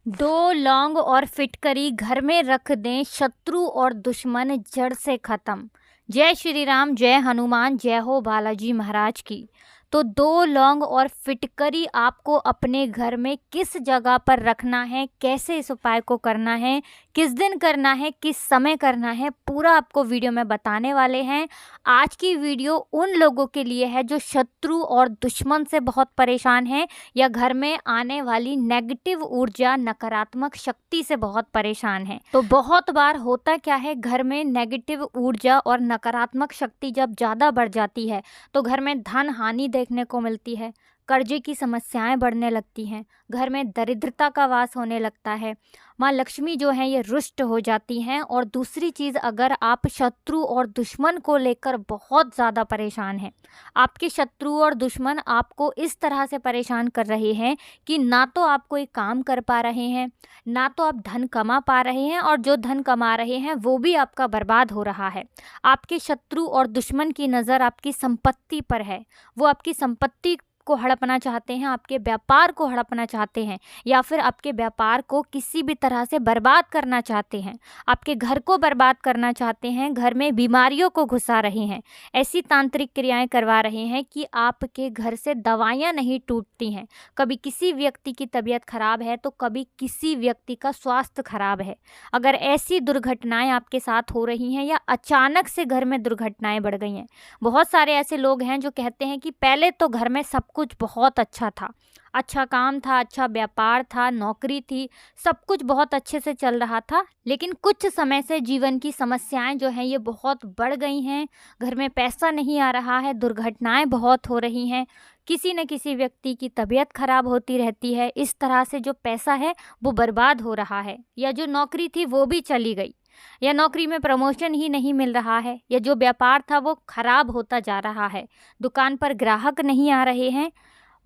दो लौंग और फिटकरी घर में रख दें, शत्रु और दुश्मन जड़ से खत्म। जय श्री राम, जय हनुमान, जय हो बालाजी महाराज की। तो दो लौंग और फिटकरी आपको अपने घर में किस जगह पर रखना है, कैसे इस उपाय को करना है, किस दिन करना है, किस समय करना है, पूरा आपको वीडियो में बताने वाले हैं। आज की वीडियो उन लोगों के लिए है जो शत्रु और दुश्मन से बहुत परेशान हैं या घर में आने वाली नेगेटिव ऊर्जा, नकारात्मक शक्ति से बहुत परेशान है। तो बहुत बार होता क्या है, घर में नेगेटिव ऊर्जा और नकारात्मक शक्ति जब ज़्यादा बढ़ जाती है तो घर में धन हानि देखने को मिलती है, कर्जे की समस्याएं बढ़ने लगती हैं, घर में दरिद्रता का वास होने लगता है, माँ लक्ष्मी जो है ये रुष्ट हो जाती हैं। और दूसरी चीज़, अगर आप शत्रु और दुश्मन को लेकर बहुत ज़्यादा परेशान हैं, आपके शत्रु और दुश्मन आपको इस तरह से परेशान कर रहे हैं कि ना तो आप कोई काम कर पा रहे हैं, ना तो आप धन कमा पा रहे हैं, और जो धन कमा रहे हैं वो भी आपका बर्बाद हो रहा है। आपके शत्रु और दुश्मन की नज़र आपकी संपत्ति पर है, वो आपकी संपत्ति को हड़पना चाहते हैं, आपके व्यापार को हड़पना चाहते हैं, या फिर आपके व्यापार को किसी भी तरह से बर्बाद करना चाहते हैं, आपके घर को बर्बाद करना चाहते हैं, घर में बीमारियों को घुसा रहे हैं, ऐसी तांत्रिक क्रियाएं करवा रहे हैं कि आपके घर से दवाइयां नहीं टूटती हैं। कभी किसी व्यक्ति की तबीयत खराब है तो कभी किसी व्यक्ति का स्वास्थ्य खराब है। अगर ऐसी दुर्घटनाएं आपके साथ हो रही हैं या अचानक से घर में दुर्घटनाएं बढ़ गई हैं, बहुत सारे ऐसे लोग हैं जो कहते हैं कि पहले तो घर में सब कुछ बहुत अच्छा था, अच्छा काम था, अच्छा व्यापार था, नौकरी थी, सब कुछ बहुत अच्छे से चल रहा था, लेकिन कुछ समय से जीवन की समस्याएं जो हैं ये बहुत बढ़ गई हैं। घर में पैसा नहीं आ रहा है, दुर्घटनाएं बहुत हो रही हैं, किसी न किसी व्यक्ति की तबीयत खराब होती रहती है। इस तरह से जो पैसा है वो बर्बाद हो रहा है, या जो नौकरी थी वो भी चली गई, या नौकरी में प्रमोशन ही नहीं मिल रहा है, या जो व्यापार था वो खराब होता जा रहा है, दुकान पर ग्राहक नहीं आ रहे हैं।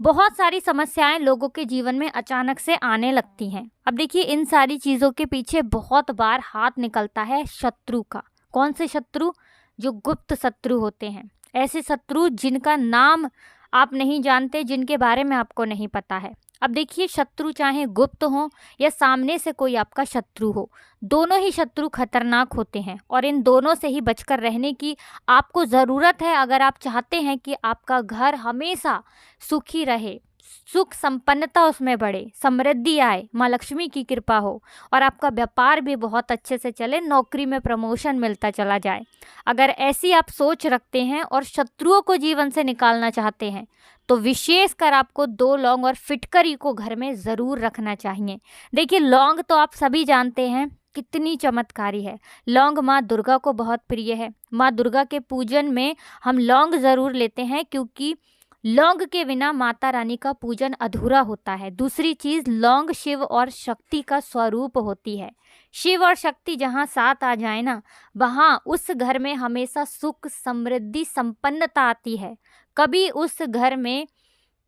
बहुत सारी समस्याएं लोगों के जीवन में अचानक से आने लगती हैं। अब देखिए, इन सारी चीज़ों के पीछे बहुत बार हाथ निकलता है शत्रु का। कौन से शत्रु? जो गुप्त शत्रु होते हैं, ऐसे शत्रु जिनका नाम आप नहीं जानते, जिनके बारे में आपको नहीं पता है। अब देखिए, शत्रु चाहे गुप्त हो या सामने से कोई आपका शत्रु हो, दोनों ही शत्रु खतरनाक होते हैं, और इन दोनों से ही बचकर रहने की आपको ज़रूरत है। अगर आप चाहते हैं कि आपका घर हमेशा सुखी रहे, सुख संपन्नता उसमें बढ़े, समृद्धि आए, माँ लक्ष्मी की कृपा हो, और आपका व्यापार भी बहुत अच्छे से चले, नौकरी में प्रमोशन मिलता चला जाए, अगर ऐसी आप सोच रखते हैं और शत्रुओं को जीवन से निकालना चाहते हैं, तो विशेषकर आपको दो लौंग और फिटकरी को घर में ज़रूर रखना चाहिए। देखिए, लौंग तो आप सभी जानते हैं कितनी चमत्कारी है। लौंग माँ दुर्गा को बहुत प्रिय है। माँ दुर्गा के पूजन में हम लौंग ज़रूर लेते हैं, क्योंकि लौंग के बिना माता रानी का पूजन अधूरा होता है। दूसरी चीज़, लौंग शिव और शक्ति का स्वरूप होती है। शिव और शक्ति जहाँ साथ आ जाए ना, वहाँ उस घर में हमेशा सुख, समृद्धि, संपन्नता आती है। कभी उस घर में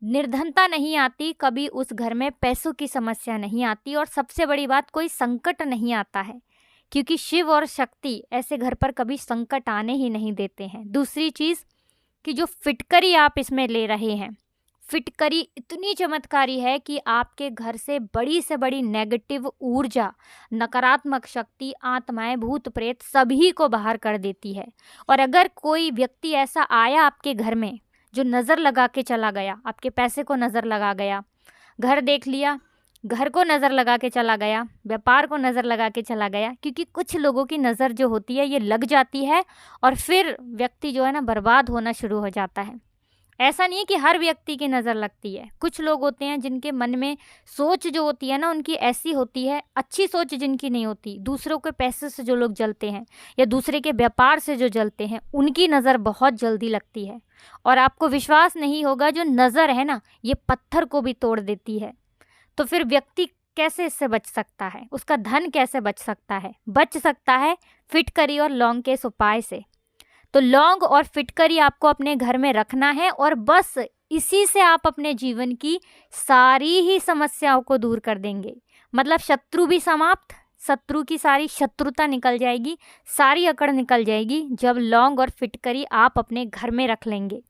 निर्धनता नहीं आती, कभी उस घर में पैसों की समस्या नहीं आती, और सबसे बड़ी बात, कोई संकट नहीं आता है, क्योंकि शिव और शक्ति ऐसे घर पर कभी संकट आने ही नहीं देते हैं। दूसरी चीज़ कि जो फिटकरी आप इसमें ले रहे हैं, फिटकरी इतनी चमत्कारी है कि आपके घर से बड़ी नेगेटिव ऊर्जा, नकारात्मक शक्ति, आत्माएं, भूत प्रेत सभी को बाहर कर देती है। और अगर कोई व्यक्ति ऐसा आया आपके घर में जो नज़र लगा के चला गया, आपके पैसे को नज़र लगा गया, घर देख लिया, घर को नज़र लगा के चला गया, व्यापार को नज़र लगा के चला गया, क्योंकि कुछ लोगों की नज़र जो होती है ये लग जाती है, और फिर व्यक्ति जो है ना बर्बाद होना शुरू हो जाता है। ऐसा नहीं है कि हर व्यक्ति की नज़र लगती है, कुछ लोग होते हैं जिनके मन में सोच जो होती है ना उनकी ऐसी होती है, अच्छी सोच जिनकी नहीं होती, दूसरों के पैसे से जो लोग जलते हैं या दूसरे के व्यापार से जो जलते हैं, उनकी नज़र बहुत जल्दी लगती है। और आपको विश्वास नहीं होगा, जो नज़र है ना ये पत्थर को भी तोड़ देती है। तो फिर व्यक्ति कैसे इससे बच सकता है, उसका धन कैसे बच सकता है? बच सकता है फिटकरी और लौंग के इस उपाय से। तो लौंग और फिटकरी आपको अपने घर में रखना है, और बस इसी से आप अपने जीवन की सारी ही समस्याओं को दूर कर देंगे। मतलब शत्रु भी समाप्त, शत्रु की सारी शत्रुता निकल जाएगी, सारी अकड़ निकल जाएगी, जब लौंग और फिटकरी आप अपने घर में रख लेंगे।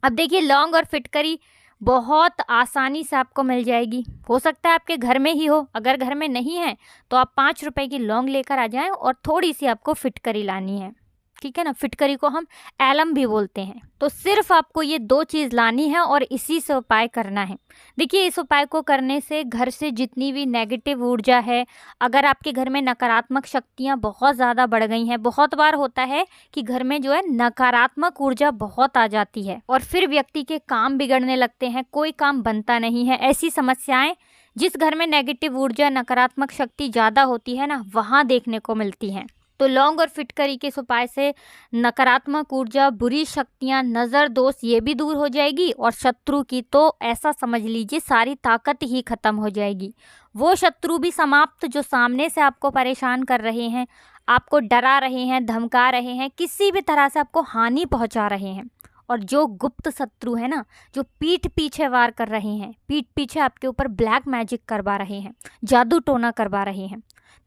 अब देखिए, लौंग और फिटकरी बहुत आसानी से आपको मिल जाएगी। हो सकता है आपके घर में ही हो, अगर घर में नहीं है तो आप 5 रुपए की लौंग लेकर आ जाएं और थोड़ी सी आपको फिटकरी लानी है, ठीक है ना। फिटकरी को हम एलम भी बोलते हैं। तो सिर्फ आपको ये 2 चीज़ लानी है और इसी से उपाय करना है। देखिए, इस उपाय को करने से घर से जितनी भी नेगेटिव ऊर्जा है, अगर आपके घर में नकारात्मक शक्तियाँ बहुत ज़्यादा बढ़ गई हैं, बहुत बार होता है कि घर में जो है नकारात्मक ऊर्जा बहुत आ जाती है और फिर व्यक्ति के काम बिगड़ने लगते हैं, कोई काम बनता नहीं है। ऐसी समस्याएं जिस घर में नेगेटिव ऊर्जा, नकारात्मक शक्ति ज़्यादा होती है ना, वहाँ देखने को मिलती हैं। तो लौंग और फिटकरी के इस उपाय से नकारात्मक ऊर्जा, बुरी शक्तियां, नज़र दोष ये भी दूर हो जाएगी और शत्रु की तो ऐसा समझ लीजिए सारी ताकत ही खत्म हो जाएगी। वो शत्रु भी समाप्त जो सामने से आपको परेशान कर रहे हैं, आपको डरा रहे हैं, धमका रहे हैं, किसी भी तरह से आपको हानि पहुंचा रहे हैं। और जो गुप्त शत्रु है ना, जो पीठ पीछे वार कर रहे हैं, पीठ पीछे आपके ऊपर ब्लैक मैजिक करवा रहे हैं, जादू टोना करवा रहे हैं,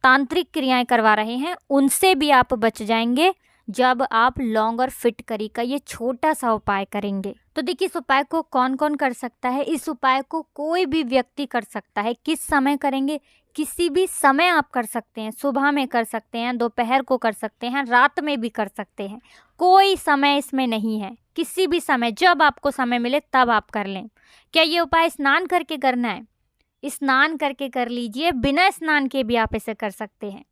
तांत्रिक क्रियाएं करवा रहे हैं, उनसे भी आप बच जाएंगे जब आप लौंग और फिटकरी का ये छोटा सा उपाय करेंगे। तो देखिए, इस उपाय को कौन कौन कर सकता है? इस उपाय को कोई भी व्यक्ति कर सकता है। किस समय करेंगे? किसी भी समय आप कर सकते हैं। सुबह में कर सकते हैं, दोपहर को कर सकते हैं, रात में भी कर सकते हैं। कोई समय इसमें नहीं है, किसी भी समय, जब आपको समय मिले तब आप कर लें। क्या ये उपाय स्नान करके करना है? स्नान करके कर लीजिए, बिना स्नान के भी आप इसे कर सकते हैं।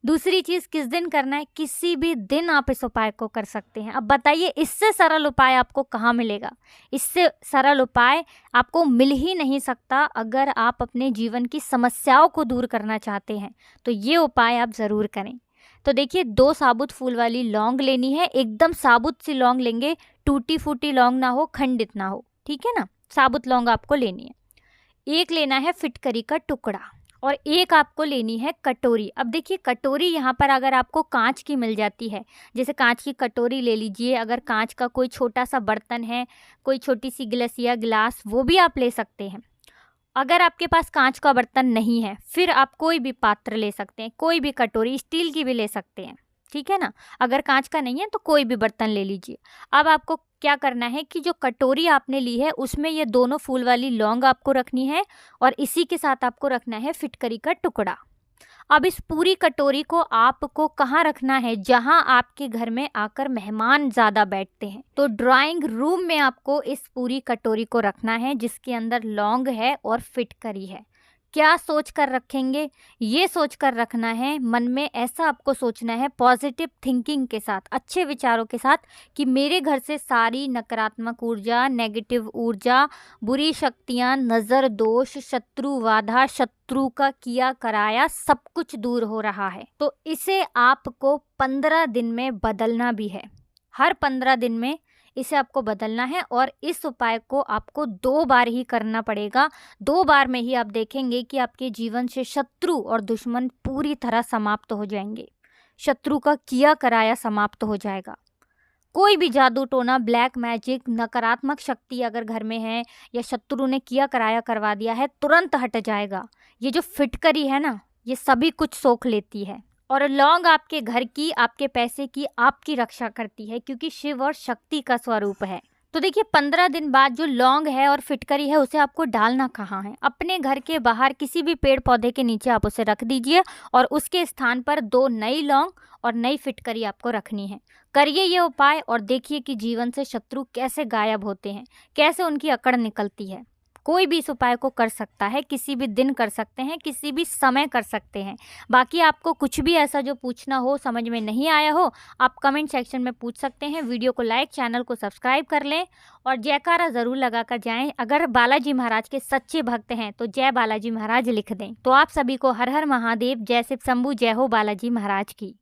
दूसरी चीज़, किस दिन करना है? किसी भी दिन आप इस उपाय को कर सकते हैं। अब बताइए, इससे सरल उपाय आपको कहाँ मिलेगा? इससे सरल उपाय आपको मिल ही नहीं सकता। अगर आप अपने जीवन की समस्याओं को दूर करना चाहते हैं तो ये उपाय आप ज़रूर करें। तो देखिए, 2 साबुत फूल वाली लौंग लेनी है, एकदम साबुत सी लौंग लेंगे, टूटी फूटी लौंग ना हो, खंडित ना हो, ठीक है ना। साबुत लौंग आपको लेनी है। एक लेना है फिटकरी का टुकड़ा और एक आपको लेनी है कटोरी। अब देखिए, कटोरी यहाँ पर अगर आपको कांच की मिल जाती है, जैसे कांच की कटोरी ले लीजिए। अगर कांच का कोई छोटा सा बर्तन है, कोई छोटी सी गिलासिया गिलास, वो भी आप ले सकते हैं। अगर आपके पास कांच का बर्तन नहीं है, फिर आप कोई भी पात्र ले सकते हैं, कोई भी कटोरी, स्टील की भी ले सकते हैं, ठीक है ना। अगर कांच का नहीं है तो कोई भी बर्तन ले लीजिए। अब आपको क्या करना है कि जो कटोरी आपने ली है उसमें ये दोनों फूल वाली लौंग आपको रखनी है और इसी के साथ आपको रखना है फिटकरी का टुकड़ा। अब इस पूरी कटोरी को आपको कहाँ रखना है? जहाँ आपके घर में आकर मेहमान ज़्यादा बैठते हैं। तो ड्राइंग रूम में आपको इस पूरी कटोरी को रखना है जिसके अंदर लौंग है और फिटकरी है। क्या सोच कर रखेंगे? ये सोच कर रखना है, मन में ऐसा आपको सोचना है पॉजिटिव थिंकिंग के साथ, अच्छे विचारों के साथ, कि मेरे घर से सारी नकारात्मक ऊर्जा, नेगेटिव ऊर्जा, बुरी शक्तियाँ, नज़र दोष, शत्रु बाधा, शत्रु का किया कराया सब कुछ दूर हो रहा है। तो इसे आपको 15 दिन में बदलना भी है। हर 15 दिन में इसे आपको बदलना है और इस उपाय को आपको 2 बार ही करना पड़ेगा। 2 बार में ही आप देखेंगे कि आपके जीवन से शत्रु और दुश्मन पूरी तरह समाप्त हो जाएंगे। शत्रु का किया कराया समाप्त हो जाएगा। कोई भी जादू टोना, ब्लैक मैजिक, नकारात्मक शक्ति अगर घर में है या शत्रु ने किया कराया करवा दिया है, तुरंत हट जाएगा। ये जो फिटकरी है ना, ये सभी कुछ सोख लेती है और लौंग आपके घर की, आपके पैसे की, आपकी रक्षा करती है क्योंकि शिव और शक्ति का स्वरूप है। तो देखिए, 15 दिन बाद जो लौंग है और फिटकरी है उसे आपको डालना कहाँ है? अपने घर के बाहर किसी भी पेड़ पौधे के नीचे आप उसे रख दीजिए और उसके स्थान पर 2 नई लौंग और नई फिटकरी आपको रखनी है। करिए ये उपाय और देखिए कि जीवन से शत्रु कैसे गायब होते हैं, कैसे उनकी अकड़ निकलती है। कोई भी इस उपाय को कर सकता है, किसी भी दिन कर सकते हैं, किसी भी समय कर सकते हैं। बाकी आपको कुछ भी ऐसा जो पूछना हो, समझ में नहीं आया हो, आप कमेंट सेक्शन में पूछ सकते हैं। वीडियो को लाइक, चैनल को सब्सक्राइब कर लें और जयकारा ज़रूर लगा कर जाएँ। अगर बालाजी महाराज के सच्चे भक्त हैं तो जय बालाजी महाराज लिख दें। तो आप सभी को हर हर महादेव, जय शिव शंभू, जय हो बालाजी महाराज की।